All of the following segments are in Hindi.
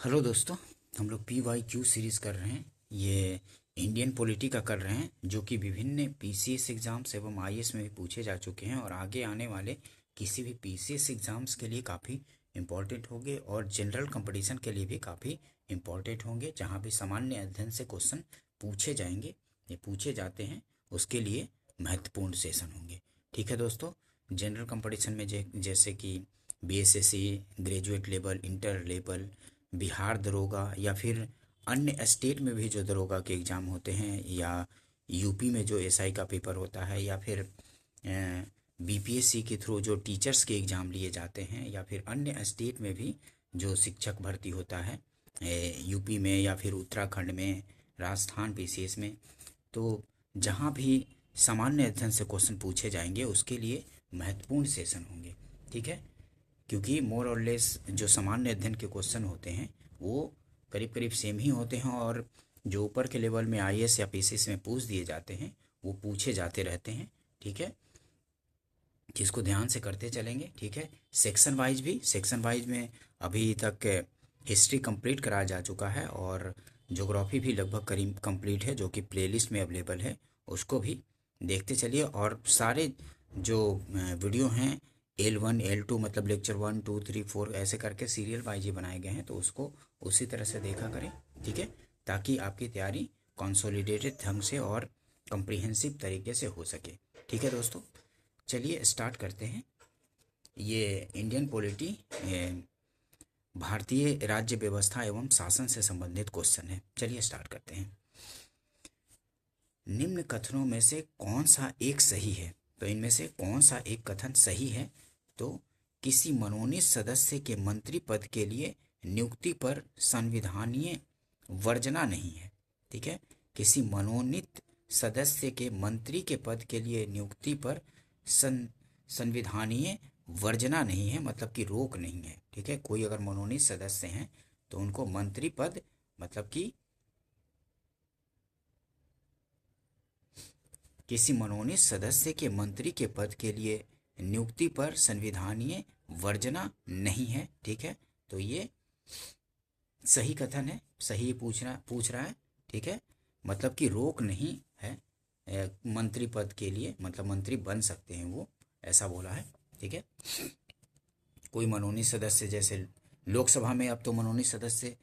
हेलो दोस्तों, हम लोग PYQ सीरीज़ कर रहे हैं। ये इंडियन पॉलिटी का कर रहे हैं, जो कि विभिन्न PCS एग्ज़ाम्स एवं IAS में भी पूछे जा चुके हैं और आगे आने वाले किसी भी PCS एग्ज़ाम्स के लिए काफ़ी इम्पोर्टेंट होंगे और जनरल कंपटीशन के लिए भी काफ़ी इम्पोर्टेंट होंगे, जहाँ भी सामान्य अध्ययन से क्वेश्चन पूछे जाएंगे, ये पूछे जाते हैं, उसके लिए महत्वपूर्ण सेशन होंगे। ठीक है दोस्तों, जनरल कंपटीशन में जैसे कि BSSC, graduate level, inter level, Bihar दरोगा या फिर अन्य स्टेट में भी जो दरोगा के एग्ज़ाम होते हैं, या यूपी में जो SI का पेपर होता है, या फिर BPSC के थ्रू जो टीचर्स के एग्ज़ाम लिए जाते हैं, या फिर अन्य स्टेट में भी जो शिक्षक भर्ती होता है यूपी में या फिर उत्तराखंड में, राजस्थान PCS में, तो जहाँ भी सामान्य अध्ययन से क्वेश्चन पूछे जाएंगे उसके लिए महत्वपूर्ण सेशन होंगे। ठीक है, क्योंकि मोर और लेस जो सामान्य अध्ययन के क्वेश्चन होते हैं वो करीब करीब सेम ही होते हैं, और जो ऊपर के लेवल में IAS या PCS में पूछ दिए जाते हैं वो पूछे जाते रहते हैं। ठीक है, जिसको ध्यान से करते चलेंगे। ठीक है, सेक्शन वाइज में अभी तक हिस्ट्री कंप्लीट कराया जा चुका है और ज्योग्राफी भी लगभग करीब कंप्लीट है, जो कि प्लेलिस्ट में अवेलेबल है, उसको भी देखते चलिए। और सारे जो वीडियो हैं L1 L2 मतलब लेक्चर 1 2 3 4 ऐसे करके सीरियल वाइज ही बनाए गए हैं, तो उसको उसी तरह से देखा करें। ठीक है, ताकि आपकी तैयारी कंसोलिडेटेड ढंग से और कंप्रिहेंसिव तरीके से हो सके। ठीक है दोस्तों, चलिए स्टार्ट करते हैं। ये इंडियन पॉलिटी, भारतीय राज्य व्यवस्था एवं शासन से संबंधित क्वेश्चन है। चलिए स्टार्ट करते हैं। निम्न कथनों में से कौन सा एक सही है? तो इनमें से कौन सा एक कथन सही है? तो किसी मनोनीत सदस्य के मंत्री पद के लिए नियुक्ति पर संविधानीय वर्जना नहीं है। ठीक है, किसी मनोनीत सदस्य के मंत्री के पद के लिए नियुक्ति पर संविधानीय वर्जना नहीं है, मतलब कि रोक नहीं है। ठीक है, कोई अगर मनोनीत सदस्य हैं तो उनको मंत्री पद, मतलब कि किसी मनोनीत सदस्य के मंत्री के पद के लिए नियुक्ति पर संविधानीय वर्जना नहीं है। ठीक है, तो ये सही कथन है, सही पूछ रहा है। ठीक है, मतलब कि रोक नहीं है मंत्री पद के लिए, मतलब मंत्री बन सकते हैं वो, ऐसा बोला है। ठीक है, कोई मनोनीत सदस्य, जैसे लोकसभा में अब तो मनोनीत सदस्य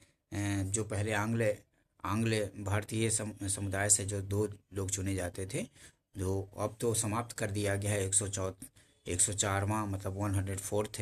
जो पहले आंग्ल भारतीय समुदाय से जो 2 लोग चुने जाते थे, जो अब तो समाप्त कर दिया गया है 104वां मतलब 104th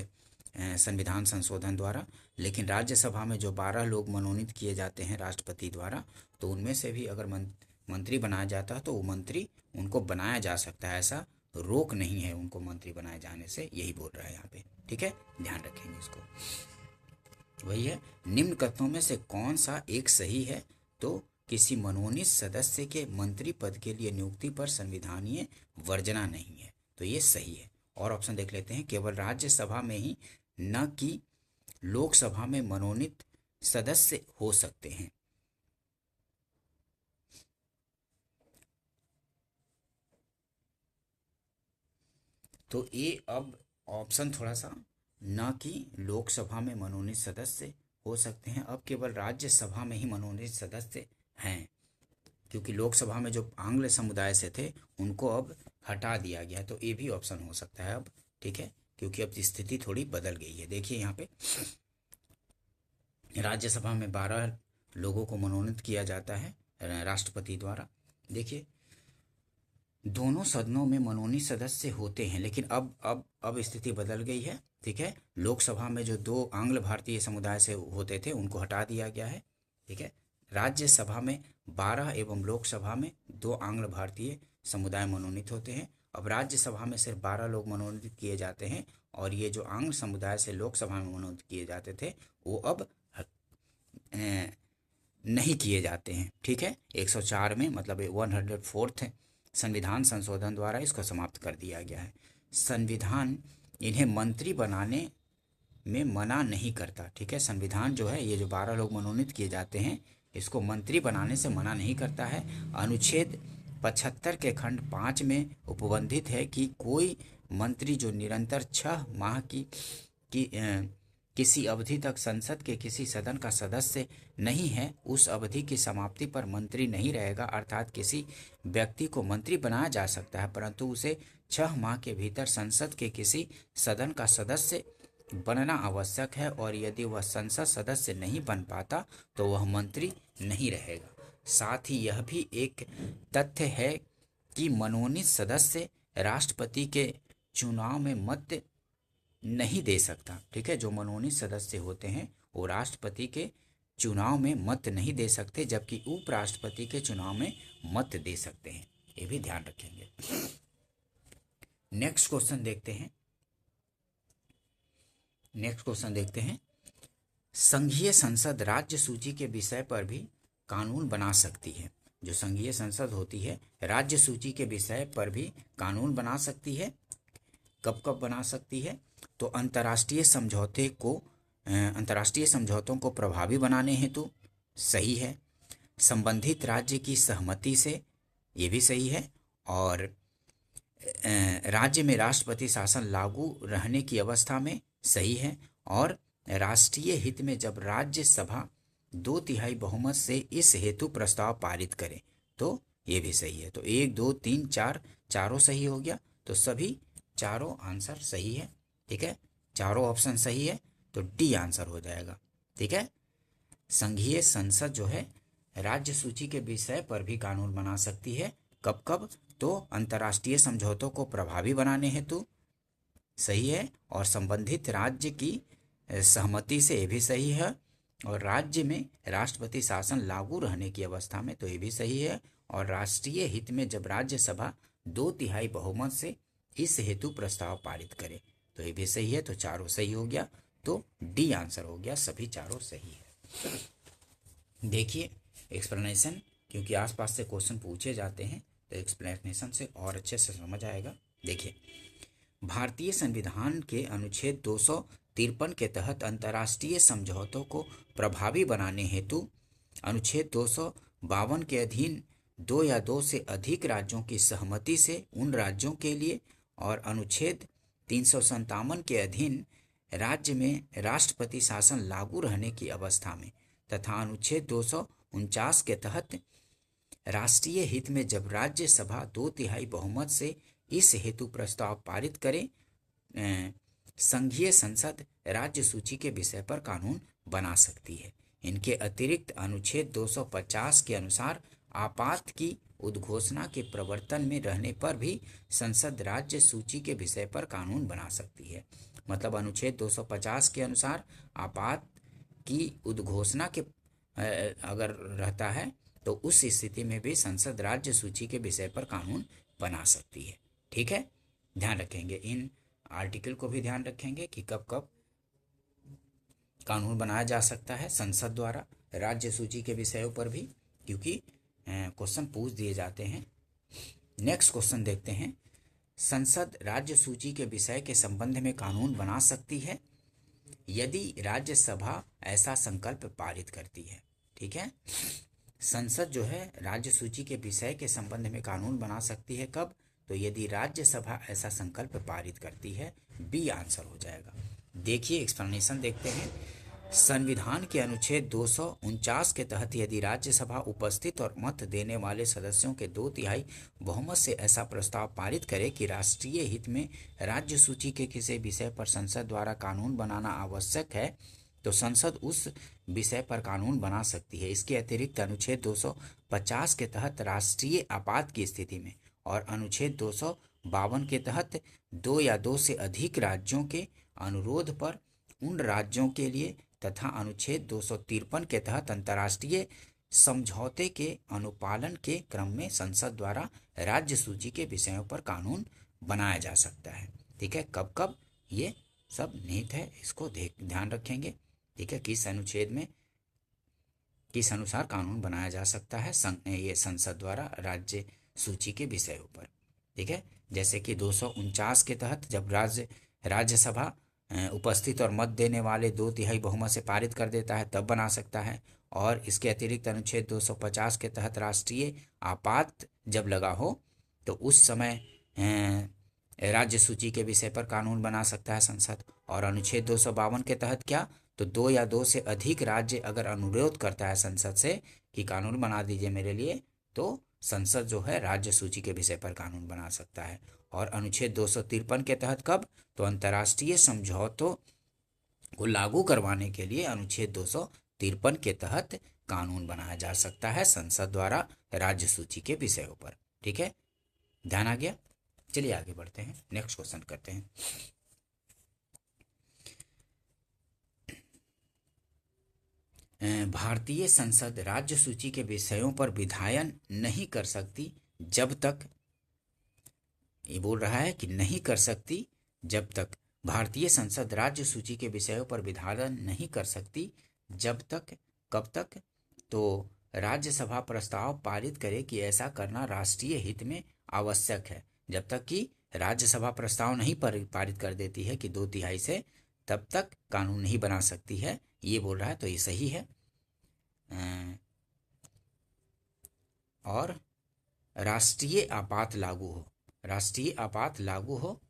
संविधान संशोधन द्वारा। लेकिन राज्यसभा में जो 12 लोग मनोनीत किए जाते हैं राष्ट्रपति द्वारा, तो उनमें से भी अगर मंत्री बनाया जाता है तो वो मंत्री उनको बनाया जा सकता है, ऐसा रोक नहीं है उनको मंत्री बनाए जाने से, यही बोल रहा है यहाँ पे। ठीक है, ध्यान रखेंगे इसको। वही है, निम्न कथनों में से कौन सा एक सही है? तो किसी मनोनीत सदस्य के मंत्री पद के लिए नियुक्ति पर संविधानीय वर्जना नहीं है, तो ये सही है। और ऑप्शन देख लेते हैं, केवल राज्यसभा में ही, न कि लोकसभा में मनोनीत सदस्य हो सकते हैं। तो ये अब ऑप्शन थोड़ा सा, न कि लोकसभा में मनोनीत सदस्य हो सकते हैं, अब केवल राज्यसभा में ही मनोनीत सदस्य हैं, क्योंकि लोकसभा में जो आंग्ल समुदाय से थे उनको अब हटा दिया गया है, तो ये भी ऑप्शन हो सकता है अब। ठीक है, क्योंकि अब स्थिति थोड़ी बदल गई है। देखिए यहाँ पे राज्यसभा में 12 लोगों को मनोनीत किया जाता है राष्ट्रपति द्वारा। देखिए दोनों सदनों में मनोनीत सदस्य होते हैं, लेकिन अब स्थिति बदल गई है। ठीक है, लोकसभा में जो 2 आंग्ल भारतीय समुदाय से होते थे उनको हटा दिया गया है। ठीक है, राज्यसभा में 12 एवं लोकसभा में 2 आंग्ल भारतीय समुदाय मनोनीत होते हैं। अब राज्यसभा में सिर्फ 12 लोग मनोनीत किए जाते हैं, और ये जो आंग्ल समुदाय से लोकसभा में मनोनीत किए जाते थे वो अब नहीं किए जाते हैं। ठीक है, 104 में मतलब 104th संविधान संशोधन द्वारा इसको समाप्त कर दिया गया है। संविधान इन्हें मंत्री बनाने में मना नहीं करता। ठीक है, संविधान जो है, ये जो 12 लोग मनोनीत किए जाते हैं, इसको मंत्री बनाने से मना नहीं करता है। अनुच्छेद 75 के खंड 5 में उपबंधित है कि कोई मंत्री जो निरंतर 6 माह की किसी अवधि तक संसद के किसी सदन का सदस्य नहीं है, उस अवधि की समाप्ति पर मंत्री नहीं रहेगा। अर्थात किसी व्यक्ति को मंत्री बनाया जा सकता है, परंतु उसे 6 माह के भीतर संसद के किसी सदन का सदस्य बनना आवश्यक है, और यदि वह संसद सदस्य नहीं बन पाता तो वह मंत्री नहीं रहेगा। साथ ही यह भी एक तथ्य है कि मनोनीत सदस्य राष्ट्रपति के चुनाव में मत नहीं दे सकता। ठीक है, जो मनोनीत सदस्य होते हैं वो राष्ट्रपति के चुनाव में मत नहीं दे सकते, जबकि उपराष्ट्रपति के चुनाव में मत दे सकते हैं। ये भी ध्यान रखेंगे। नेक्स्ट क्वेश्चन देखते हैं। संघीय संसद राज्य सूची के विषय पर भी कानून बना सकती है। जो संघीय संसद होती है राज्य सूची के विषय पर भी कानून बना सकती है। कब कब बना सकती है? तो अंतर्राष्ट्रीय समझौतों को प्रभावी बनाने हेतु, सही है। संबंधित राज्य की सहमति से, ये भी सही है। और राज्य में राष्ट्रपति शासन लागू रहने की अवस्था में, सही है। और राष्ट्रीय हित में जब राज्यसभा 2/3 बहुमत से इस हेतु प्रस्ताव पारित करे, तो ये भी सही है। तो 1, 2, 3, 4 चारों सही हो गया। तो सभी चारों आंसर सही है। ठीक है, चारों ऑप्शन सही है, तो डी आंसर हो जाएगा। ठीक है, संघीय संसद जो है राज्य सूची के विषय पर भी कानून बना सकती है। कब कब? तो अंतर्राष्ट्रीय समझौतों को प्रभावी बनाने हेतु, सही है। और संबंधित राज्य की सहमति से, ये भी सही है। और राज्य में राष्ट्रपति शासन लागू रहने की अवस्था में, तो ये भी सही है। और राष्ट्रीय हित में जब राज्यसभा 2/3 बहुमत से इस हेतु प्रस्ताव पारित करे, तो ये भी सही है। तो चारों सही हो गया, तो डी आंसर हो गया। सभी चारों सही है। देखिए एक्सप्लेनेशन, क्योंकि आसपास से क्वेश्चन पूछे जाते हैं तो एक्सप्लेनेशन से और अच्छे से समझ आएगा। देखिए, भारतीय संविधान के अनुच्छेद 253 के तहत अंतर्राष्ट्रीय समझौतों को प्रभावी बनाने हेतु अनुच्छेद 252 के अधीन 2 या 2 से अधिक राज्यों की सहमति से उन राज्यों के लिए, और अनुच्छेद 357 के अधीन राज्य में राष्ट्रपति शासन लागू रहने की अवस्था में, तथा अनुच्छेद 249 के तहत राष्ट्रीय हित में जब राज्यसभा 2/3 बहुमत से इस हेतु प्रस्ताव पारित करे, संघीय संसद राज्य सूची के विषय पर कानून बना सकती है। इनके अतिरिक्त अनुच्छेद 250 के अनुसार आपात की उद्घोषणा के प्रवर्तन में रहने पर भी संसद राज्य सूची के विषय पर कानून बना सकती है। मतलब अनुच्छेद 250 के अनुसार आपात की उद्घोषणा के अगर रहता है तो उस स्थिति में भी संसद राज्य सूची के विषय पर कानून बना सकती है। ठीक है, ध्यान रखेंगे, इन आर्टिकल को भी ध्यान रखेंगे कि कब कब कानून बनाया जा सकता है संसद द्वारा राज्य सूची के विषयों पर भी, क्योंकि क्वेश्चन पूछ दिए जाते हैं। नेक्स्ट क्वेश्चन देखते हैं। संसद राज्य सूची के विषय के संबंध में कानून बना सकती है यदि राज्यसभा ऐसा संकल्प पारित करती है। ठीक है, संसद जो है राज्य सूची के विषय के संबंध में कानून बना सकती है। कब? तो यदि राज्यसभा ऐसा संकल्प पारित करती है। बी आंसर हो जाएगा। देखिए एक्सप्लेनेशन देखते हैं। संविधान के अनुच्छेद 249 के तहत यदि राज्यसभा उपस्थित और मत देने वाले सदस्यों के 2/3 बहुमत से ऐसा प्रस्ताव पारित करे कि राष्ट्रीय हित में राज्य सूची के किसी विषय पर संसद द्वारा कानून बनाना आवश्यक है, तो संसद उस विषय पर कानून बना सकती है। इसके अतिरिक्त अनुच्छेद 250 के तहत राष्ट्रीय आपात की स्थिति में और अनुच्छेद 252 के तहत 2 या 2 से अधिक राज्यों के अनुरोध पर उन राज्यों के लिए, तथा अनुच्छेद 253 के तहत अंतर्राष्ट्रीय समझौते के अनुपालन के क्रम में संसद द्वारा राज्य सूची के विषयों पर कानून बनाया जा सकता है। ठीक है, कब कब ये सब निहित है, इसको ध्यान रखेंगे। ठीक है, किस अनुच्छेद में किस अनुसार कानून बनाया जा सकता है ये संसद द्वारा राज्य सूची के विषयों पर। ठीक है, जैसे कि 249 के तहत जब राज्यसभा उपस्थित और मत देने वाले 2/3 बहुमत से पारित कर देता है तब बना सकता है। और इसके अतिरिक्त अनुच्छेद 250 के तहत राष्ट्रीय आपात जब लगा हो तो उस समय राज्य सूची के विषय पर कानून बना सकता है संसद। और अनुच्छेद 252 के तहत क्या, तो 2 या 2 से अधिक राज्य अगर अनुरोध करता है संसद से कि कानून बना दीजिए मेरे लिए, तो संसद जो है राज्य सूची के विषय पर कानून बना सकता है। और अनुच्छेद 253 के तहत कब, तो अंतर्राष्ट्रीय समझौतों को लागू करवाने के लिए अनुच्छेद 253 के तहत कानून बनाया जा सकता है संसद द्वारा राज्य सूची के विषयों पर। ठीक है, ध्यान आ गया। चलिए आगे बढ़ते हैं, नेक्स्ट क्वेश्चन करते हैं। भारतीय संसद राज्य सूची के विषयों पर विधायन नहीं कर सकती जब तक, ये बोल रहा है कि नहीं कर सकती जब तक, भारतीय संसद राज्य सूची के विषयों पर विधायन नहीं कर सकती जब तक, कब तक, तो राज्यसभा प्रस्ताव पारित करे कि ऐसा करना राष्ट्रीय हित में आवश्यक है। जब तक कि राज्यसभा प्रस्ताव नहीं पारित कर देती है कि 2/3 से, तब तक कानून नहीं बना सकती है, ये बोल रहा है। तो ये सही है। और राष्ट्रीय आपात लागू हो, राष्ट्रीय आपात लागू हो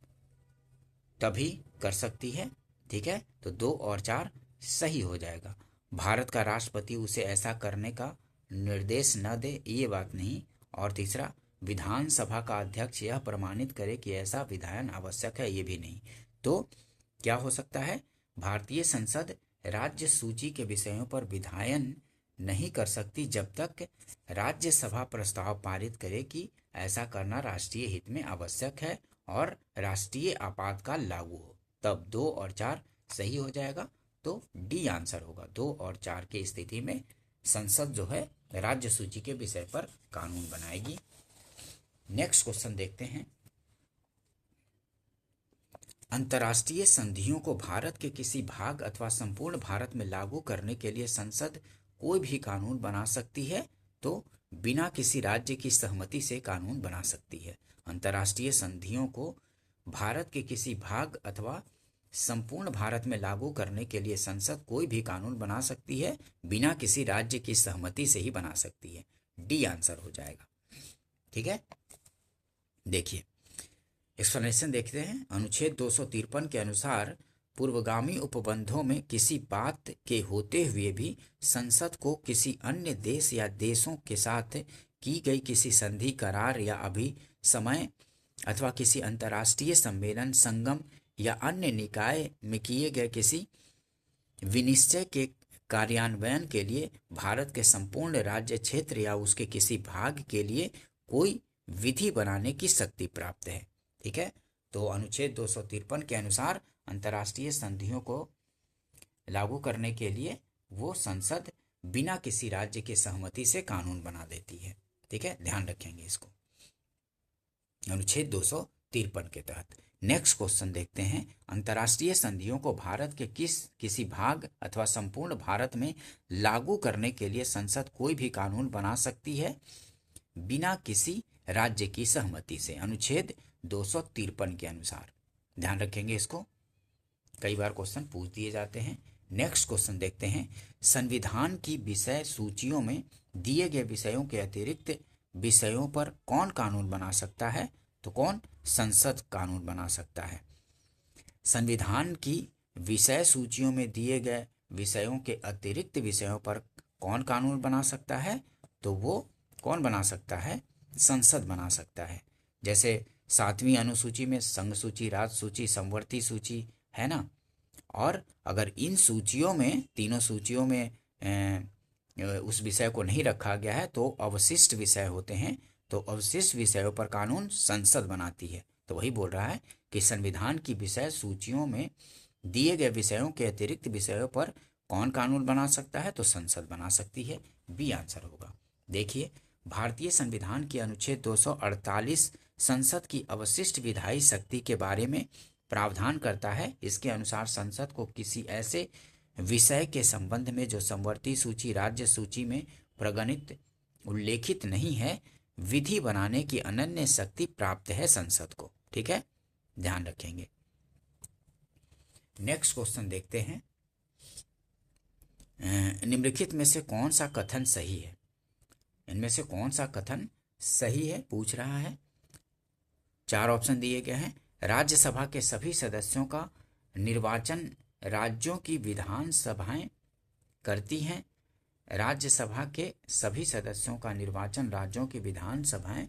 तभी कर सकती है। ठीक है, तो 2 और 4 सही हो जाएगा। भारत का राष्ट्रपति उसे ऐसा करने का निर्देश न दे, ये बात नहीं। और तीसरा, विधानसभा का अध्यक्ष यह प्रमाणित करे कि ऐसा विधायन आवश्यक है, ये भी नहीं। तो क्या हो सकता है, भारतीय संसद राज्य सूची के विषयों पर विधायन नहीं कर सकती जब तक राज्यसभा प्रस्ताव पारित करे कि ऐसा करना राष्ट्रीय हित में आवश्यक है और राष्ट्रीय आपातकाल लागू हो, तब 2 और 4 सही हो जाएगा। तो डी आंसर होगा। 2 और 4 की स्थिति में संसद जो है राज्य सूची के विषय पर कानून बनाएगी। नेक्स्ट क्वेश्चन देखते हैं। अंतर्राष्ट्रीय संधियों को भारत के किसी भाग अथवा संपूर्ण भारत में लागू करने के लिए संसद कोई भी कानून बना सकती है, तो बिना किसी राज्य की सहमति से कानून बना सकती है। अंतर्राष्ट्रीय संधियों को भारत के किसी भाग अथवा संपूर्ण भारत में लागू करने के लिए संसद कोई भी कानून बना सकती है, बिना किसी राज्य की सहमति से ही बना सकती है। डी आंसर हो जाएगा। ठीक है, देखिए एक्सप्लेनेशन देखते हैं। अनुच्छेद 253 के अनुसार पूर्वगामी उपबंधों में किसी बात के होते हुए भी संसद को किसी अन्य देश या देशों के साथ की गई किसी संधि, करार या अभिसमय अथवा किसी अंतर्राष्ट्रीय सम्मेलन, संगम या अन्य निकाय में किए गए किसी विनिश्चय के कार्यान्वयन के लिए भारत के संपूर्ण राज्य क्षेत्र या उसके किसी भाग के लिए कोई विधि बनाने की शक्ति प्राप्त है। ठीक है, तो अनुच्छेद 253 के अनुसार अंतर्राष्ट्रीय संधियों को लागू करने के लिए वो संसद बिना किसी राज्य की सहमति से कानून बना देती है। ठीक है, ध्यान रखेंगे इसको, अनुच्छेद 253 के तहत। नेक्स्ट क्वेश्चन देखते हैं। अंतर्राष्ट्रीय संधियों को भारत के किसी भाग अथवा संपूर्ण भारत में लागू करने के लिए संसद कोई भी कानून बना सकती है बिना किसी राज्य की सहमति से, अनुच्छेद 253 के अनुसार। ध्यान रखेंगे इसको, कई बार क्वेश्चन पूछ दिए जाते हैं। नेक्स्ट क्वेश्चन देखते हैं। संविधान की विषय सूचियों में दिए गए विषयों के अतिरिक्त विषयों पर कौन कानून बना सकता है, तो कौन, संसद कानून बना सकता है। संविधान की विषय सूचियों में दिए गए विषयों के अतिरिक्त विषयों पर कौन कानून बना सकता है, तो वो कौन बना सकता है, संसद बना सकता है। जैसे 7वीं अनुसूची में संघ सूची, राज सूची, समवर्ती सूची है ना। और अगर इन सूचियों में, तीनों सूचियों में उस विषय को नहीं रखा गया है तो अवशिष्ट विषय होते हैं, तो अवशिष्ट विषयों पर कानून संसद बनाती है। तो वही बोल रहा है कि संविधान की विषय सूचियों में दिए गए विषयों के अतिरिक्त विषयों पर कौन कानून बना सकता है, तो संसद बना सकती है। बी आंसर होगा। देखिए, भारतीय संविधान के अनुच्छेद 248 संसद की अवशिष्ट विधायी शक्ति के बारे में प्रावधान करता है। इसके अनुसार संसद को किसी ऐसे विषय के संबंध में जो समवर्ती सूची, राज्य सूची में प्रगणित उल्लेखित नहीं है, विधि बनाने की अनन्य शक्ति प्राप्त है संसद को। ठीक है, ध्यान रखेंगे। नेक्स्ट क्वेश्चन देखते हैं। निम्नलिखित में से कौन सा कथन सही है, इनमें से कौन सा कथन सही है पूछ रहा है। 4 ऑप्शन दिए गए हैं। राज्यसभा के सभी सदस्यों का निर्वाचन राज्यों की विधानसभाएं करती हैं। राज्यसभा के सभी सदस्यों का निर्वाचन राज्यों की विधानसभाएं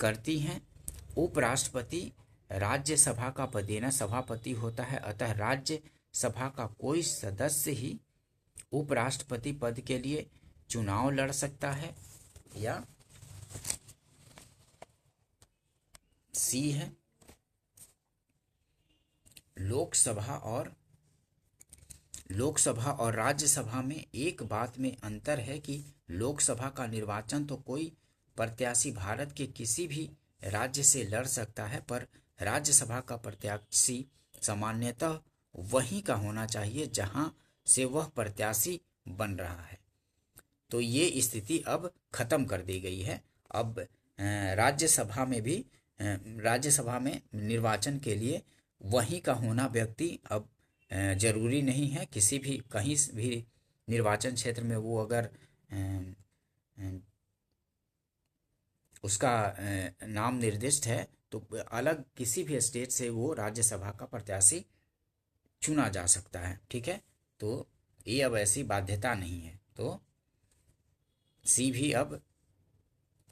करती हैं। उपराष्ट्रपति राज्यसभा का पदेना सभापति होता है, अतः राज्यसभा का कोई सदस्य ही उपराष्ट्रपति पद के लिए चुनाव लड़ सकता है। या सी है, लोकसभा और राज्यसभा में एक बात में अंतर है कि लोकसभा का निर्वाचन तो कोई प्रत्याशी भारत के किसी भी राज्य से लड़ सकता है, पर राज्यसभा का प्रत्याशी सामान्यतः वहीं का होना चाहिए जहां से वह प्रत्याशी बन रहा है। तो ये स्थिति अब खत्म कर दी गई है। अब राज्यसभा में निर्वाचन के लिए वहीं का होना व्यक्ति अब जरूरी नहीं है। किसी भी कहीं भी निर्वाचन क्षेत्र में वो अगर उसका नाम निर्दिष्ट है तो अलग किसी भी स्टेट से वो राज्यसभा का प्रत्याशी चुना जा सकता है। ठीक है, तो ये अब ऐसी बाध्यता नहीं है। तो सी भी अब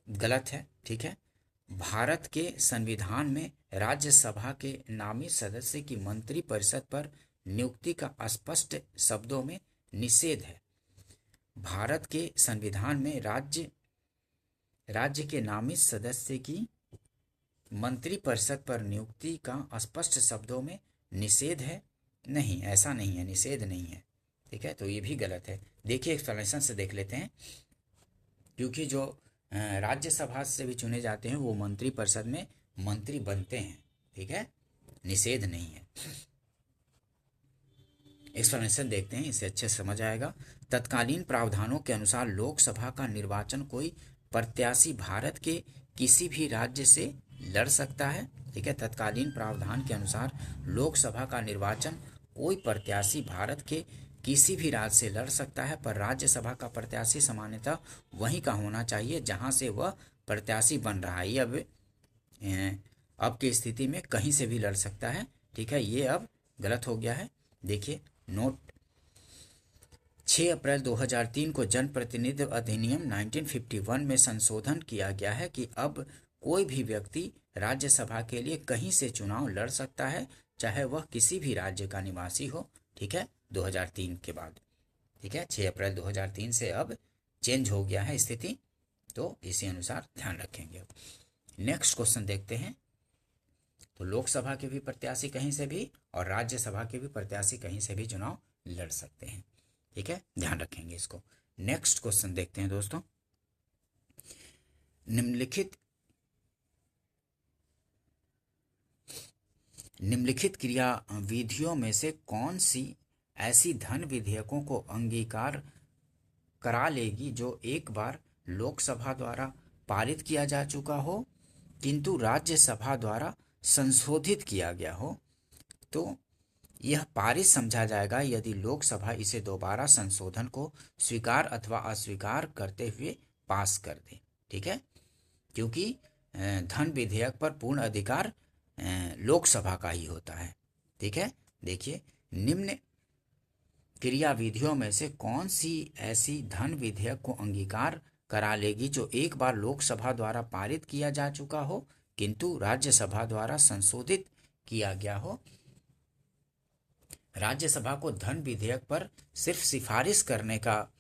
गलत है। ठीक है, भारत के संविधान में राज्यसभा के नामित सदस्य की मंत्री परिषद पर नियुक्ति का स्पष्ट शब्दों में निषेध है। भारत के संविधान में राज्य के नामित सदस्य की मंत्री परिषद पर नियुक्ति का स्पष्ट शब्दों में निषेध है। नहीं, ऐसा नहीं है, निषेध नहीं है। ठीक है, तो ये भी गलत है। देखिए एक्सप्लेनेशन से देख लेते हैं। क्योंकि जो राज्यसभा से भी चुने जाते हैं वो मंत्री परिषद में मंत्री बनते हैं। ठीक है, निषेध नहीं है। एक्सप्लेनेशन देखते हैं, इससे अच्छे समझ आएगा। तत्कालीन प्रावधानों के अनुसार लोकसभा का निर्वाचन कोई प्रत्याशी भारत के किसी भी राज्य से लड़ सकता है। ठीक है, तत्कालीन प्रावधान के अनुसार लोकसभा का निर्वाचन कोई प्रत्याशी भारत के किसी भी राज्य से लड़ सकता है, पर राज्यसभा का प्रत्याशी सामान्यतः वहीं का होना चाहिए जहां से वह प्रत्याशी बन रहा है। ये अब की स्थिति में कहीं से भी लड़ सकता है। ठीक है, ये अब गलत हो गया है। देखिए नोट, 6 अप्रैल 2003 को जनप्रतिनिधि अधिनियम 1951 में संशोधन किया गया है कि अब कोई भी व्यक्ति राज्यसभा के लिए कहीं से चुनाव लड़ सकता है, चाहे वह किसी भी राज्य का निवासी हो। ठीक है, 2003 के बाद। ठीक है, 6 अप्रैल 2003 से अब चेंज हो गया है स्थिति, तो इसी अनुसार ध्यान रखेंगे। नेक्स्ट क्वेश्चन देखते हैं। तो लोकसभा के भी प्रत्याशी कहीं से भी और राज्यसभा के भी प्रत्याशी कहीं से भी चुनाव लड़ सकते हैं। ठीक है, ध्यान रखेंगे इसको। नेक्स्ट क्वेश्चन देखते हैं दोस्तों। निम्नलिखित क्रिया विधियों में से कौन सी ऐसी धन विधेयकों को अंगीकार करा लेगी जो एक बार लोकसभा द्वारा पारित किया जा चुका हो किंतु राज्यसभा द्वारा संशोधित किया गया हो? तो यह पारित समझा जाएगा यदि लोकसभा इसे दोबारा संशोधन को स्वीकार अथवा अस्वीकार करते हुए पास कर दे। ठीक है, क्योंकि धन विधेयक पर पूर्ण अधिकार लोकसभा का ही होता है। ठीक है, देखिए निम्न क्रिया विधियों में से कौन सी ऐसी धन विधेयक को अंगीकार करा लेगी जो एक बार लोकसभा द्वारा पारित किया जा चुका हो किंतु राज्यसभा द्वारा संशोधित किया गया हो? राज्यसभा को धन विधेयक पर सिर्फ सिफारिश करने का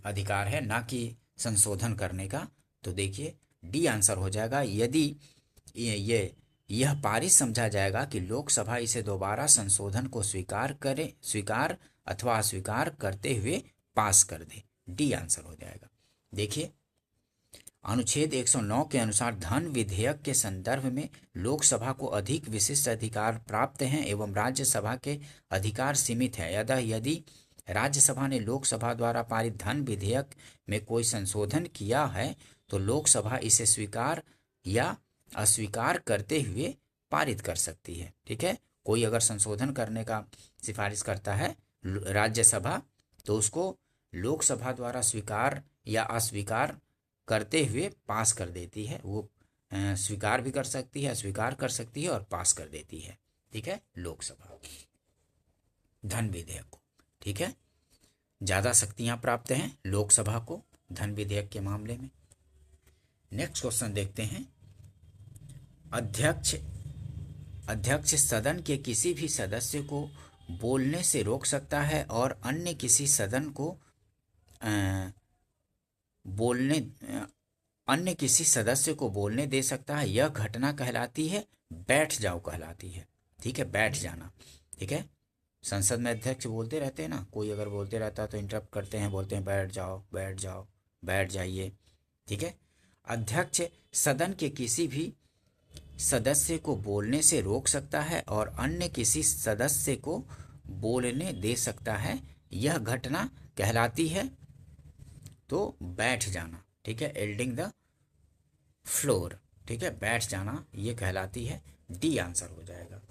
अधिकार है, ना कि संशोधन करने का। तो देखिए डी आंसर हो जाएगा। यदि यह पारित समझा जाएगा कि लोकसभा इसे दोबारा संशोधन को स्वीकार अथवा अस्वीकार करते हुए पास कर दे, डी आंसर हो जाएगा। देखिए अनुच्छेद 109 के अनुसार धन विधेयक के संदर्भ में लोकसभा को अधिक विशिष्ट अधिकार प्राप्त हैं एवं राज्यसभा के अधिकार सीमित है। यदि राज्यसभा ने लोकसभा द्वारा पारित धन विधेयक में कोई संशोधन किया है तो लोकसभा इसे स्वीकार या अस्वीकार करते हुए पारित कर सकती है। ठीक है, कोई अगर संशोधन करने का सिफारिश करता है राज्यसभा तो उसको लोकसभा द्वारा स्वीकार या अस्वीकार करते हुए पास कर देती है। वो स्वीकार भी कर सकती है, अस्वीकार कर सकती है और पास कर देती है। ठीक है, लोकसभा धन विधेयक को। ठीक है, ज़्यादा शक्तियाँ प्राप्त हैं लोकसभा को धन विधेयक के मामले में। नेक्स्ट क्वेश्चन देखते हैं, अध्यक्ष अध्यक्ष सदन के किसी भी सदस्य को बोलने से रोक सकता है और अन्य किसी सदन को अन्य किसी सदस्य को बोलने दे सकता है। यह घटना कहलाती है बैठ जाओ कहलाती है। ठीक है, बैठ जाना। ठीक है, संसद में अध्यक्ष बोलते रहते हैं ना, कोई अगर बोलते रहता है तो इंटरप्ट करते हैं, बोलते हैं बैठ जाओ बैठ जाओ बैठ जाइए। ठीक है, अध्यक्ष सदन के किसी भी सदस्य को बोलने से रोक सकता है और अन्य किसी सदस्य को बोलने दे सकता है। यह घटना कहलाती है तो बैठ जाना। ठीक है, एल्डिंग द फ्लोर। ठीक है, बैठ जाना ये कहलाती है। डी आंसर हो जाएगा।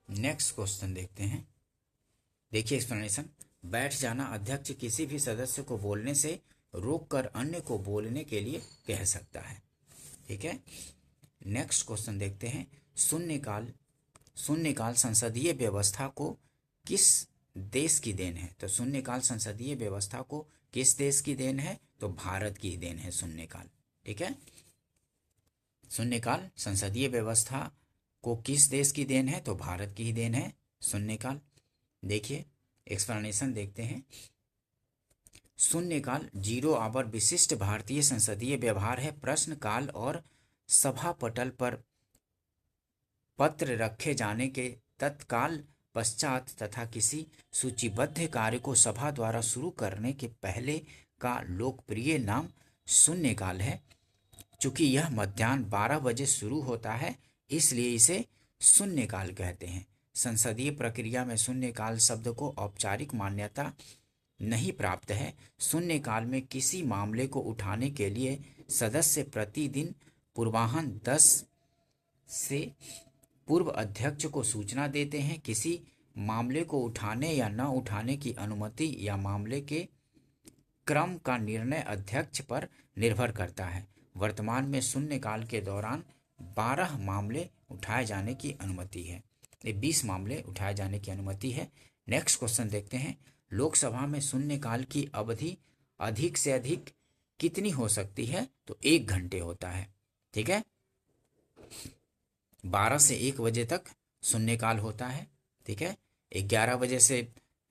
नेक्स्ट क्वेश्चन देखते हैं, देखिए एक्सप्लेनेशन। बैठ जाना अध्यक्ष किसी भी सदस्य को बोलने से रोककर अन्य को बोलने के लिए कह सकता है। ठीक है, नेक्स्ट क्वेश्चन देखते हैं, शून्यकाल संसदीय व्यवस्था को किस देश की देन है? तो शून्यकाल संसदीय व्यवस्था को किस देश की देन है? तो भारत की देन है शून्यकाल। ठीक है, शून्यकाल संसदीय व्यवस्था को किस देश की देन है? तो भारत की ही देन है शून्यकाल। देखिए एक्सप्लेनेशन देखते हैं, शून्यकाल जीरो आवर विशिष्ट भारतीय संसदीय व्यवहार है। प्रश्नकाल और सभा पटल पर पत्र रखे जाने के तत्काल पश्चात तथा किसी सूचीबद्ध कार्य को सभा द्वारा शुरू करने के पहले का लोकप्रिय नाम शून्यकाल है। चूंकि यह मध्याह्न 12 बजे शुरू होता है इसलिए इसे शून्यकाल कहते हैं। संसदीय प्रक्रिया में शून्यकाल शब्द को औपचारिक मान्यता नहीं प्राप्त है। शून्यकाल में किसी मामले को उठाने के लिए सदस्य प्रतिदिन पूर्वाह्न 10 से पूर्व अध्यक्ष को सूचना देते हैं। किसी मामले को उठाने या न उठाने की अनुमति या मामले के क्रम का निर्णय अध्यक्ष पर निर्भर करता है। वर्तमान में शून्यकाल के दौरान 12 मामले उठाए जाने की अनुमति है, 20 मामले उठाए जाने की अनुमति है। नेक्स्ट क्वेश्चन देखते हैं, लोकसभा में शून्यकाल की अवधि अधिक से अधिक कितनी हो सकती है? तो 1 घंटे होता है। ठीक है, 12 से 1 बजे तक शून्यकाल होता है। ठीक है, 11 बजे से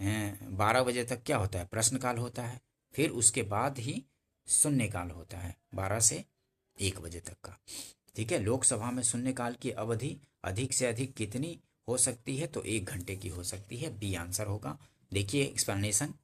12 बजे तक क्या होता है? प्रश्नकाल होता है। फिर उसके बाद ही शून्यकाल होता है 12 से 1 बजे तक का। ठीक है, लोकसभा में शून्यकाल की अवधि अधिक से अधिक कितनी हो सकती है? तो 1 घंटे की हो सकती है। बी आंसर होगा। देखिए एक्सप्लेनेशन,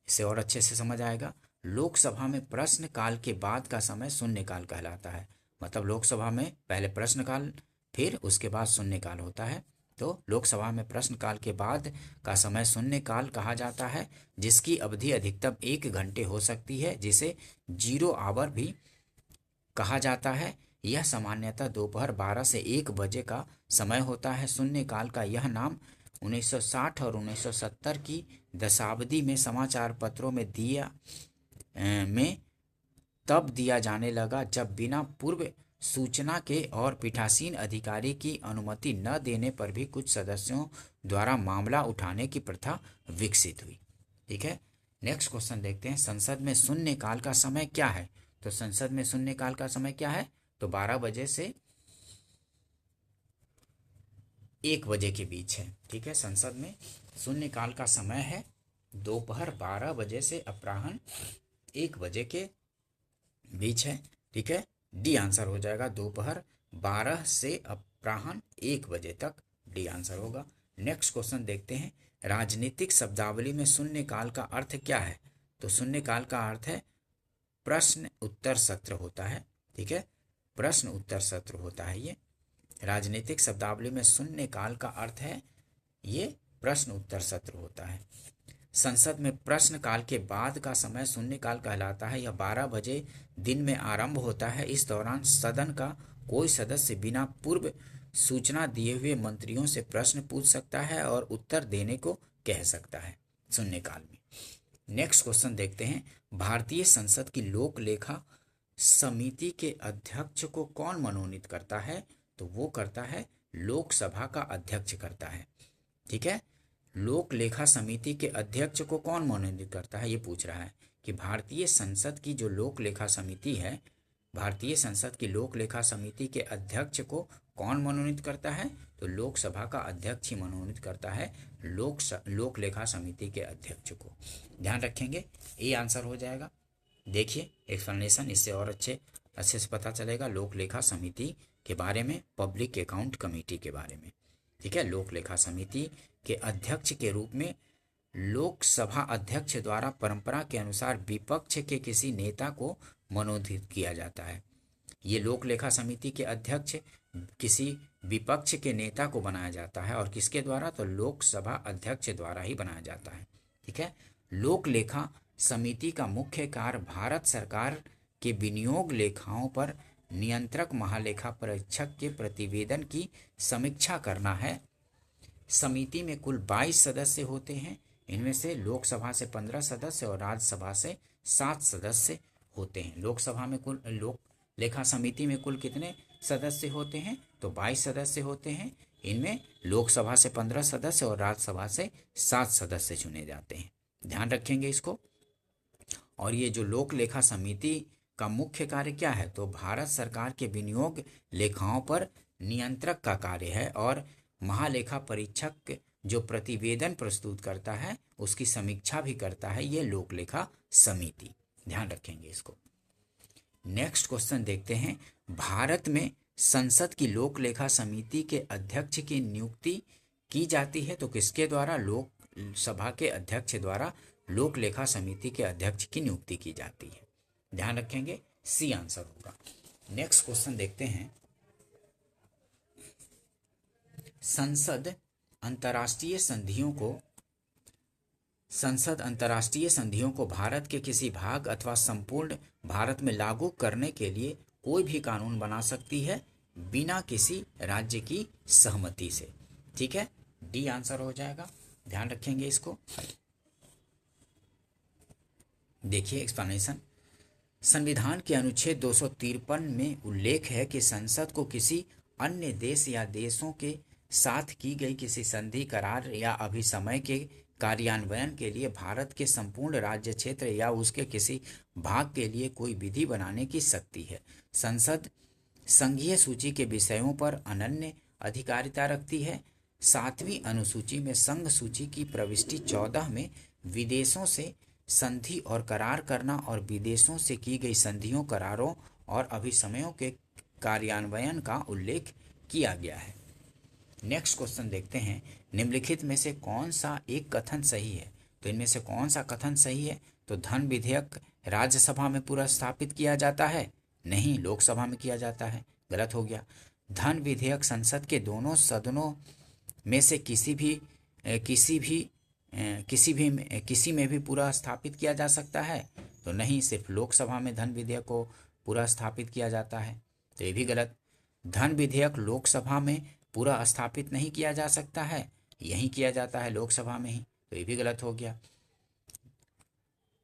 इससे और अच्छे से समझ आएगा। लोकसभा में प्रश्नकाल के बाद का समय शून्यकाल कहलाता है। मतलब लोकसभा में पहले प्रश्नकाल फिर उसके बाद शून्यकाल होता है। तो लोकसभा में प्रश्नकाल के बाद का समय शून्यकाल कहा जाता है, जिसकी अवधि अधिकतम 1 घंटे हो सकती है, जिसे 0 आवर भी कहा जाता है। यह सामान्यतः दोपहर 12 से 1 बजे का समय होता है। शून्यकाल का यह नाम 1960 और 1970 की दशाब्दी में समाचार पत्रों में तब दिया जाने लगा जब बिना पूर्व सूचना के और पीठासीन अधिकारी की अनुमति न देने पर भी कुछ सदस्यों द्वारा मामला उठाने की प्रथा विकसित हुई। ठीक है, नेक्स्ट क्वेश्चन देखते हैं, संसद में शून्यकाल का समय क्या है? तो संसद में शून्यकाल का समय क्या है? तो 12 बजे से 1 बजे के बीच है। ठीक है, संसद में शून्यकाल का समय है दोपहर 12 बजे से अपराह्न 1 बजे के बीच है। ठीक है, डी आंसर हो जाएगा। दोपहर 12 से अपराह्न 1 बजे तक डी आंसर होगा। नेक्स्ट क्वेश्चन देखते हैं, राजनीतिक शब्दावली में शून्यकाल का अर्थ क्या है? तो शून्यकाल का अर्थ है प्रश्न उत्तर सत्र होता है। ठीक है, प्रश्न उत्तर सत्र होता है। ये राजनीतिक शब्दावली में शून्यकाल का अर्थ है ये प्रश्न उत्तर सत्र होता है। संसद में प्रश्नकाल के बाद का समय शून्यकाल कहलाता है। यह 12 बजे दिन में आरंभ होता है। इस दौरान सदन का कोई सदस्य बिना पूर्व सूचना दिए हुए मंत्रियों से प्रश्न पूछ सकता है और उत्तर देने को कह सकता है शून्यकाल में। नेक्स्ट क्वेश्चन देखते हैं, भारतीय संसद की लोक लेखा समिति के अध्यक्ष को कौन मनोनीत करता है? तो वो करता है लोकसभा का अध्यक्ष करता है। ठीक है, लोक लेखा समिति के अध्यक्ष को कौन मनोनीत करता है, ये पूछ रहा है कि भारतीय संसद की जो लोक लेखा समिति है, भारतीय संसद की लोक लेखा समिति के अध्यक्ष को कौन मनोनीत करता है? तो लोकसभा का अध्यक्ष ही मनोनीत करता है लोक लेखा समिति के अध्यक्ष को। ध्यान रखेंगे, ये आंसर हो जाएगा। देखिए एक्सप्लेनेशन, इससे और अच्छे से पता चलेगा लोक लेखा समिति के बारे में, पब्लिक अकाउंट कमेटी के बारे में। ठीक है, लोक लेखा समिति के अध्यक्ष के रूप में लोकसभा अध्यक्ष द्वारा परंपरा के अनुसार विपक्ष के किसी नेता को मनोनीत किया जाता है। ये लोक लेखा समिति के अध्यक्ष किसी विपक्ष के नेता को बनाया जाता है, और किसके द्वारा? तो लोकसभा अध्यक्ष द्वारा ही बनाया जाता है। ठीक है, लोक लेखा समिति का मुख्य कार्य भारत सरकार के विनियोग लेखाओं पर नियंत्रक महालेखा परीक्षक के प्रतिवेदन की समीक्षा करना है। समिति में कुल 22 सदस्य होते हैं। इनमें से लोकसभा से 15 सदस्य और राज्यसभा से 7 सदस्य होते हैं। लोकसभा में कुल लोक लेखा समिति में कुल कितने सदस्य होते हैं? तो 22 सदस्य होते हैं। इनमें लोकसभा से 15 सदस्य और राज्यसभा से 7 सदस्य चुने जाते हैं। ध्यान रखेंगे इसको। और ये जो लोक लेखा समिति का मुख्य कार्य क्या है? तो भारत सरकार के विनियोग लेखाओं पर नियंत्रक का कार्य है, और महालेखा परीक्षक जो प्रतिवेदन प्रस्तुत करता है उसकी समीक्षा भी करता है ये लोक लेखा समिति। ध्यान रखेंगे इसको। नेक्स्ट क्वेश्चन देखते हैं, भारत में संसद की लोक लेखा समिति के अध्यक्ष की नियुक्ति की जाती है तो किसके द्वारा? लोकसभा के अध्यक्ष द्वारा लोक लेखा समिति के अध्यक्ष की नियुक्ति की जाती है। ध्यान रखेंगे, सी आंसर होगा। नेक्स्ट क्वेश्चन देखते हैं, संसद अंतर्राष्ट्रीय संधियों को भारत के किसी भाग अथवा संपूर्ण भारत में लागू करने के लिए कोई भी कानून बना सकती है बिना किसी राज्य की सहमति से। ठीक है, डी आंसर हो जाएगा। ध्यान रखेंगे इसको। देखिए एक्सप्लेनेशन, संविधान के अनुच्छेद 253 में उल्लेख है कि संसद को किसी अन्य देश या देशों के साथ की गई किसी संधि, करार या अभिसमय के कार्यान्वयन के लिए भारत के संपूर्ण राज्य क्षेत्र या उसके किसी भाग के लिए कोई विधि बनाने की शक्ति है। संसद संघीय सूची के विषयों पर अनन्य अधिकारिता रखती है। 7वीं अनुसूची में संघ सूची की प्रविष्टि 14 में विदेशों से संधि और करार करना और विदेशों से की गई संधियों, करारों और अभिसमयों के कार्यान्वयन का उल्लेख किया गया है। नेक्स्ट क्वेश्चन देखते हैं, निम्नलिखित में से कौन सा एक कथन सही है? तो इनमें से कौन सा कथन सही है? तो धन विधेयक राज्यसभा में पूरा स्थापित किया जाता है? नहीं, लोकसभा में किया जाता है। गलत हो गया। धन विधेयक संसद के दोनों सदनों में से किसी में भी पूरा स्थापित किया जा सकता है? तो नहीं, सिर्फ लोकसभा में धन विधेयक को पूरा स्थापित किया जाता है। तो ये भी गलत। धन विधेयक लोकसभा में पूरा स्थापित नहीं किया जा सकता है, यही किया जाता है लोकसभा में ही। तो ये भी गलत हो गया।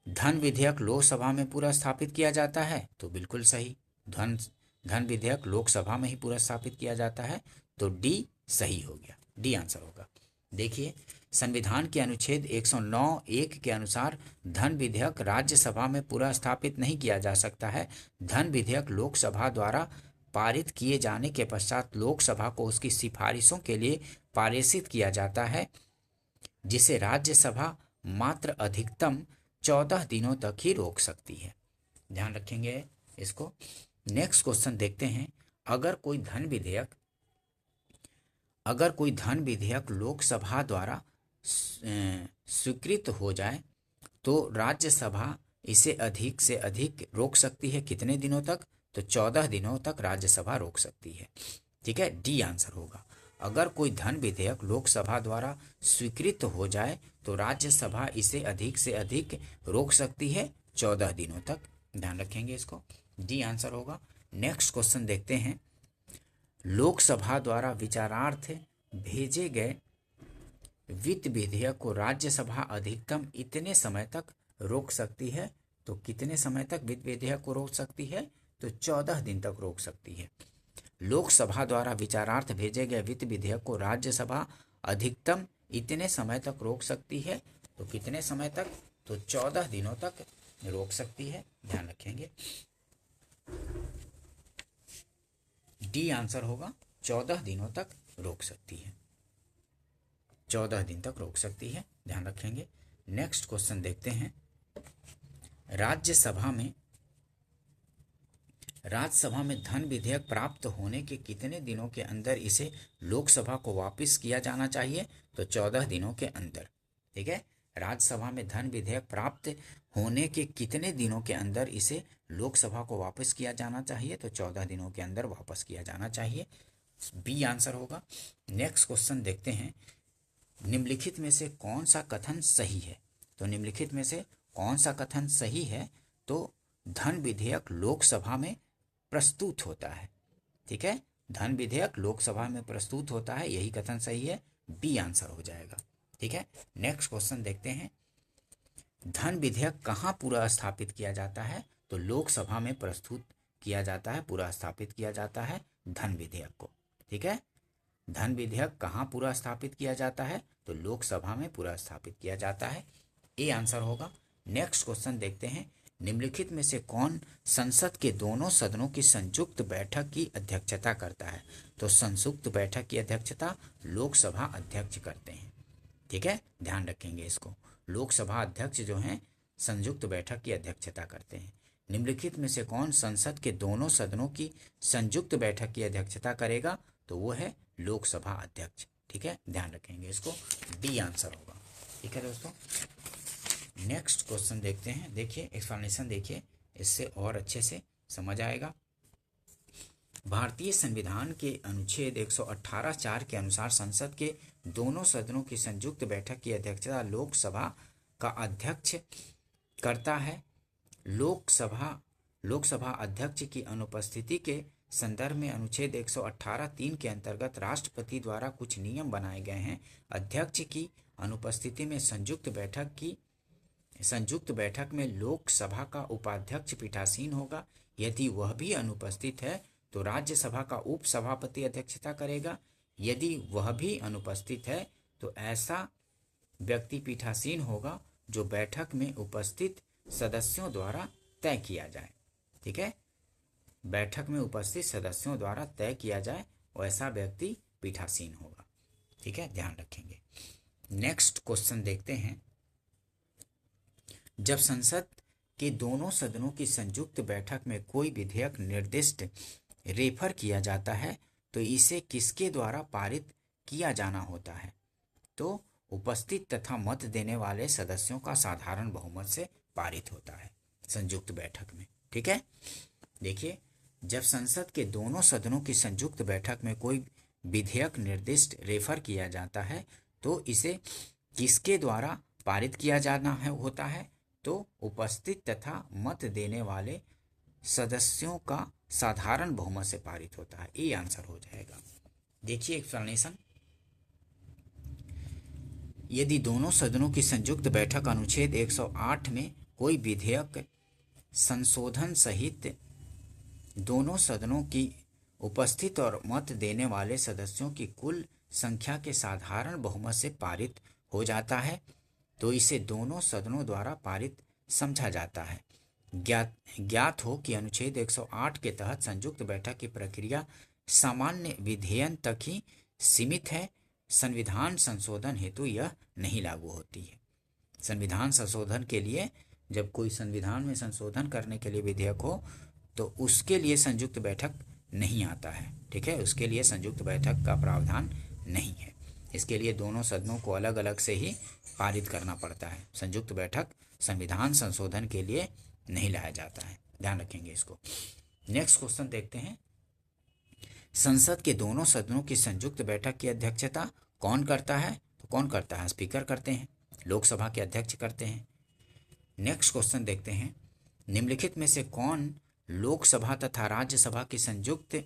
धन विधेयक लोकसभा में पूरा स्थापित किया जाता है, तो बिल्कुल सही। धन विधेयक लोकसभा में ही पूरा स्थापित किया जाता है, तो डी सही हो गया। डी आंसर होगा। देखिए, संविधान के अनुच्छेद 109(1) के अनुसार धन विधेयक राज्यसभा में पूरा स्थापित नहीं किया जा सकता है। धन विधेयक लोकसभा द्वारा पारित किए जाने के पश्चात लोकसभा को उसकी सिफारिशों के लिए पारित किया जाता है, जिसे राज्यसभा मात्र अधिकतम 14 दिनों तक ही रोक सकती है। ध्यान रखेंगे इसको। नेक्स्ट क्वेश्चन देखते हैं, अगर कोई धन विधेयक लोकसभा द्वारा स्वीकृत हो जाए तो राज्यसभा इसे अधिक से अधिक रोक सकती है। कितने दिनों तक? तो 14 दिनों तक राज्यसभा रोक सकती है। ठीक है, डी आंसर होगा। अगर कोई धन विधेयक लोकसभा द्वारा स्वीकृत हो जाए तो राज्यसभा इसे अधिक से अधिक रोक सकती है 14 दिनों तक। ध्यान रखेंगे इसको। डी आंसर होगा। नेक्स्ट क्वेश्चन देखते हैं, लोकसभा द्वारा विचारार्थ भेजे गए वित्त विधेयक को राज्यसभा अधिकतम इतने समय तक रोक सकती है। तो कितने समय तक वित्त विधेयक को रोक सकती है? तो 14 दिन तक रोक सकती है। लोकसभा द्वारा विचारार्थ भेजे गए वित्त विधेयक को राज्यसभा अधिकतम इतने समय तक रोक सकती है। तो कितने समय तक? तो 14 दिनों तक रोक सकती है, ध्यान रखेंगे। डी आंसर होगा, 14 दिनों तक रोक सकती है, 14 दिन तक रोक सकती है, ध्यान रखेंगे। नेक्स्ट क्वेश्चन देखते हैं। राज्यसभा में धन विधेयक प्राप्त होने के कितने दिनों के अंदर इसे लोकसभा को वापस किया जाना चाहिए? तो 14 दिनों के अंदर। ठीक है, राज्यसभा में धन विधेयक प्राप्त होने के कितने दिनों के अंदर इसे लोकसभा को वापस किया जाना चाहिए? तो 14 दिनों के अंदर वापस किया जाना चाहिए, बी आंसर होगा। नेक्स्ट क्वेश्चन देखते हैं। निम्नलिखित में से कौन सा कथन सही है? तो निम्नलिखित में से कौन सा कथन सही है? तो धन विधेयक लोकसभा में प्रस्तुत होता है। ठीक है, धन विधेयक लोकसभा में प्रस्तुत होता है, यही कथन सही है, बी आंसर हो जाएगा। ठीक है, नेक्स्ट क्वेश्चन देखते हैं। धन विधेयक कहाँ पूरा स्थापित किया जाता है? तो लोकसभा में प्रस्तुत किया जाता है, पूरा स्थापित किया जाता है धन विधेयक को। ठीक है, धन विधेयक कहाँ पूरा स्थापित किया जाता है? तो लोकसभा में पूरा स्थापित किया जाता है, ए आंसर होगा। नेक्स्ट क्वेश्चन देखते हैं। निम्नलिखित में से कौन संसद के दोनों सदनों की संयुक्त बैठक की अध्यक्षता करता है? तो संयुक्त बैठक की अध्यक्षता लोकसभा अध्यक्ष करते हैं। ठीक है, ध्यान रखेंगे इसको। लोकसभा अध्यक्ष जो हैं संयुक्त बैठक की अध्यक्षता करते हैं। निम्नलिखित में से कौन संसद के दोनों सदनों की संयुक्त बैठक की अध्यक्षता करेगा? तो वो है लोकसभा अध्यक्ष। ठीक है, ध्यान रखेंगे इसको, डी आंसर होगा। ठीक है दोस्तों, नेक्स्ट क्वेश्चन देखते हैं। देखिए एक्सप्लेनेशन देखिए, इससे और अच्छे से समझ आएगा। भारतीय संविधान के अनुच्छेद 118(4) के अनुसार संसद के दोनों सदनों की संयुक्त बैठक की अध्यक्षता लोकसभा का अध्यक्ष करता है। लोकसभा अध्यक्ष की अनुपस्थिति के संदर्भ में अनुच्छेद 118(3) के अंतर्गत राष्ट्रपति द्वारा कुछ नियम बनाए गए हैं। अध्यक्ष की अनुपस्थिति में संयुक्त बैठक में लोकसभा का उपाध्यक्ष पीठासीन होगा। यदि वह भी अनुपस्थित है तो राज्यसभा का उपसभापति अध्यक्षता करेगा। यदि वह भी अनुपस्थित है तो ऐसा व्यक्ति पीठासीन होगा जो बैठक में उपस्थित सदस्यों द्वारा तय किया जाए। ठीक है, बैठक में उपस्थित सदस्यों द्वारा तय किया जाए वैसा व्यक्ति पीठासीन होगा। ठीक है, ध्यान रखेंगे। नेक्स्ट क्वेश्चन देखते हैं। जब संसद के दोनों सदनों की संयुक्त बैठक में कोई विधेयक निर्दिष्ट रेफर किया जाता है तो इसे किसके द्वारा पारित किया जाना होता है? तो उपस्थित तथा मत देने वाले सदस्यों का साधारण बहुमत से पारित होता है संयुक्त बैठक में। ठीक है, देखिए जब संसद के दोनों सदनों की संयुक्त बैठक में कोई विधेयक निर्दिष्ट रेफर किया जाता है तो इसे किसके द्वारा पारित किया जाना होता है? तो उपस्थित तथा मत देने वाले सदस्यों का साधारण बहुमत से पारित होता है, ये आंसर हो जाएगा। देखिए एक्सप्लेनेशन। यदि दोनों सदनों की संयुक्त बैठक अनुच्छेद 108 में कोई विधेयक संशोधन सहित दोनों सदनों की उपस्थित और मत देने वाले सदस्यों की कुल संख्या के साधारण बहुमत से पारित हो जाता है तो इसे दोनों सदनों द्वारा पारित समझा जाता है। ज्ञात हो कि अनुच्छेद 108 के तहत संयुक्त बैठक की प्रक्रिया सामान्य विधेयन तक ही सीमित है। संविधान संशोधन हेतु यह नहीं लागू होती है। संविधान संशोधन के लिए, जब कोई संविधान में संशोधन करने के लिए विधेयक हो तो उसके लिए संयुक्त बैठक नहीं आता है। ठीक है, उसके लिए संयुक्त बैठक का प्रावधान नहीं है। इसके लिए दोनों सदनों को अलग अलग से ही पारित करना पड़ता है। संयुक्त बैठक संविधान संशोधन के लिए नहीं लाया जाता है, ध्यान रखेंगे इसको। नेक्स्ट क्वेश्चन देखते हैं। संसद के दोनों सदनों की संयुक्त बैठक की अध्यक्षता कौन करता है? तो कौन करता है? स्पीकर करते हैं, लोकसभा के अध्यक्ष करते हैं। नेक्स्ट क्वेश्चन देखते हैं। निम्नलिखित में से कौन लोकसभा तथा राज्यसभा के संयुक्त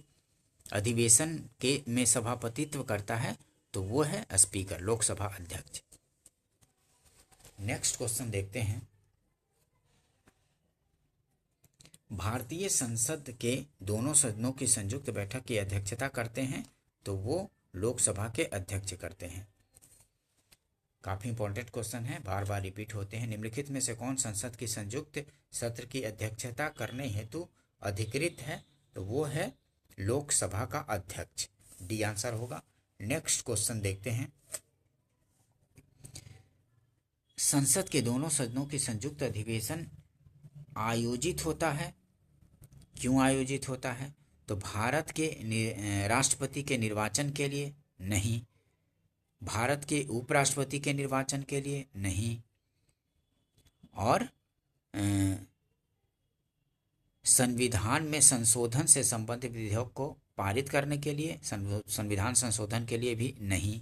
अधिवेशन के में सभापतित्व करता है? तो वो है स्पीकर, लोकसभा अध्यक्ष। नेक्स्ट क्वेश्चन देखते हैं। भारतीय संसद के दोनों सदनों की संयुक्त बैठक की अध्यक्षता करते हैं तो वो लोकसभा के अध्यक्ष करते हैं। काफी इंपॉर्टेंट क्वेश्चन है, बार बार रिपीट होते हैं। निम्नलिखित में से कौन संसद की संयुक्त सत्र की अध्यक्षता करने हेतु अधिकृत है? तो वो है लोकसभा का अध्यक्ष। डी आंसर होगा। नेक्स्ट क्वेश्चन देखते हैं। संसद के दोनों सदनों की संयुक्त अधिवेशन आयोजित होता है, क्यों आयोजित होता है? तो भारत के राष्ट्रपति के निर्वाचन के लिए नहीं, भारत के उपराष्ट्रपति के निर्वाचन के लिए नहीं, और संविधान में संशोधन से संबंधित विधेयक को पारित करने के लिए, संविधान संशोधन के लिए भी नहीं।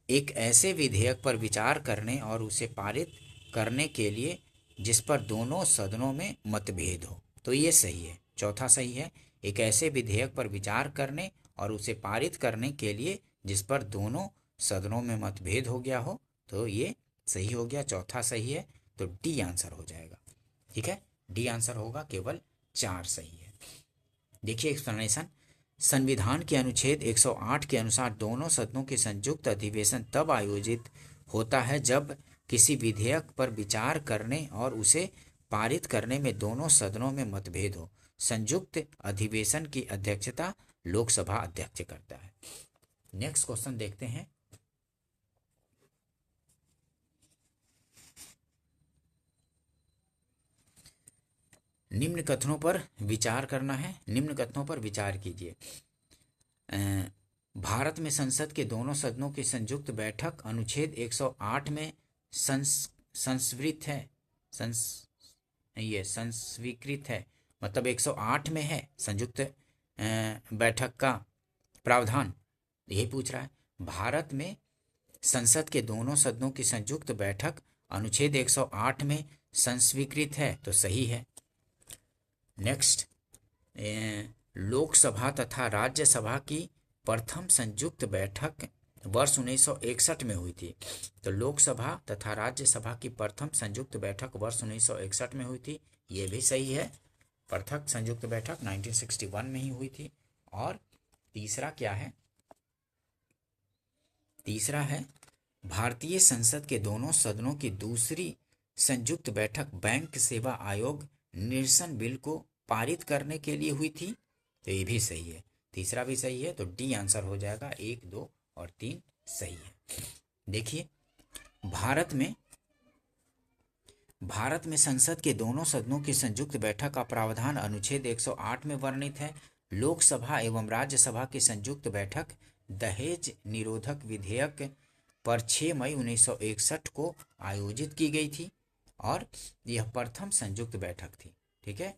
एक ऐसे विधेयक पर विचार करने और उसे पारित करने के लिए जिस पर दोनों सदनों में मतभेद हो, तो ये सही है, चौथा सही है। एक ऐसे विधेयक पर विचार करने और उसे पारित करने के लिए जिस पर दोनों सदनों में मतभेद हो गया हो, तो ये सही हो गया, चौथा सही है, तो डी आंसर हो जाएगा। ठीक है, डी आंसर होगा, केवल 4 सही है। देखिए एक्सप्लेनेशन। संविधान के अनुच्छेद 108 के अनुसार दोनों सदनों के संयुक्त अधिवेशन तब आयोजित होता है जब किसी विधेयक पर विचार करने और उसे पारित करने में दोनों सदनों में मतभेद हो। संयुक्त अधिवेशन की अध्यक्षता लोकसभा अध्यक्ष करता है। नेक्स्ट क्वेश्चन देखते हैं। निम्न कथनों पर विचार करना है, निम्न कथनों पर विचार कीजिए। भारत में संसद के दोनों सदनों की संयुक्त बैठक अनुच्छेद 108 में संस्वीकृत है, संस्वीकृत है, मतलब 108 में है संयुक्त बैठक का प्रावधान, यही पूछ रहा है। भारत में संसद के दोनों सदनों की संयुक्त बैठक अनुच्छेद 108 में संस्वीकृत है, तो सही है। नेक्स्ट, लोकसभा तथा राज्यसभा की प्रथम संयुक्त बैठक वर्ष 1961 में हुई थी। तो लोकसभा तथा राज्यसभा की प्रथम संयुक्त बैठक वर्ष 1961 में हुई थी, ये भी सही है। प्रथम संयुक्त बैठक 1961 में ही हुई थी। और तीसरा क्या है? तीसरा है भारतीय संसद के दोनों सदनों की दूसरी संयुक्त बैठक बैंक सेवा आयोग निरसन बिल को पारित करने के लिए हुई थी, तो ये भी सही है, तीसरा भी सही है, तो डी आंसर हो जाएगा। 1, 2 और 3 सही है। देखिए, भारत में संसद के दोनों सदनों की संयुक्त बैठक का प्रावधान अनुच्छेद 108 में वर्णित है। लोकसभा एवं राज्यसभा की संयुक्त बैठक दहेज निरोधक विधेयक पर 6 मई 1961 को आयोजित की गई थी और यह प्रथम संयुक्त बैठक थी। ठीक है,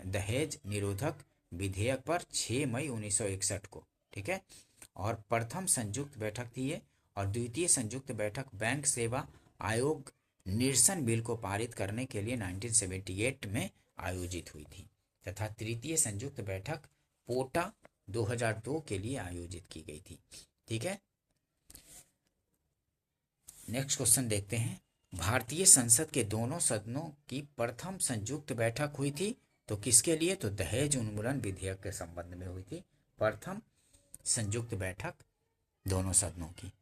दहेज निरोधक विधेयक पर 6 मई 1961 को, ठीक है, और प्रथम संयुक्त बैठक थी ये। और द्वितीय संयुक्त बैठक बैंक सेवा आयोग निरसन बिल को पारित करने के लिए 1978 में आयोजित हुई थी तथा तृतीय संयुक्त बैठक पोटा 2002 के लिए आयोजित की गई थी। ठीक है, नेक्स्ट क्वेश्चन देखते हैं। भारतीय संसद के दोनों सदनों की प्रथम संयुक्त बैठक हुई थी, तो किसके लिए? तो दहेज उन्मूलन विधेयक के संबंध में हुई थी प्रथम संयुक्त बैठक दोनों सदनों की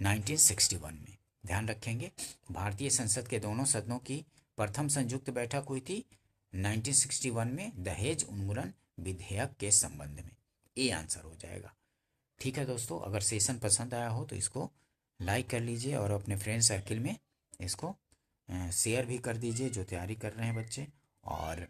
1961 में। ध्यान रखेंगे, भारतीय संसद के दोनों सदनों की प्रथम संयुक्त बैठक हुई थी 1961 में दहेज उन्मूलन विधेयक के संबंध में। ए आंसर हो जाएगा। ठीक है दोस्तों, अगर सेशन पसंद आया हो तो इसको लाइक कर लीजिए और अपने फ्रेंड सर्किल में इसको शेयर भी कर दीजिए जो तैयारी कर रहे हैं बच्चे, और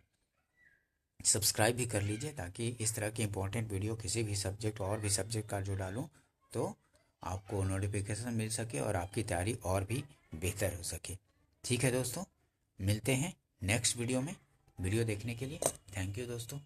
सब्सक्राइब भी कर लीजिए ताकि इस तरह के इंपॉर्टेंट वीडियो किसी भी सब्जेक्ट और भी सब्जेक्ट का जो डालूं तो आपको नोटिफिकेशन मिल सके और आपकी तैयारी और भी बेहतर हो सके। ठीक है दोस्तों, मिलते हैं नेक्स्ट वीडियो में। वीडियो देखने के लिए थैंक यू दोस्तों।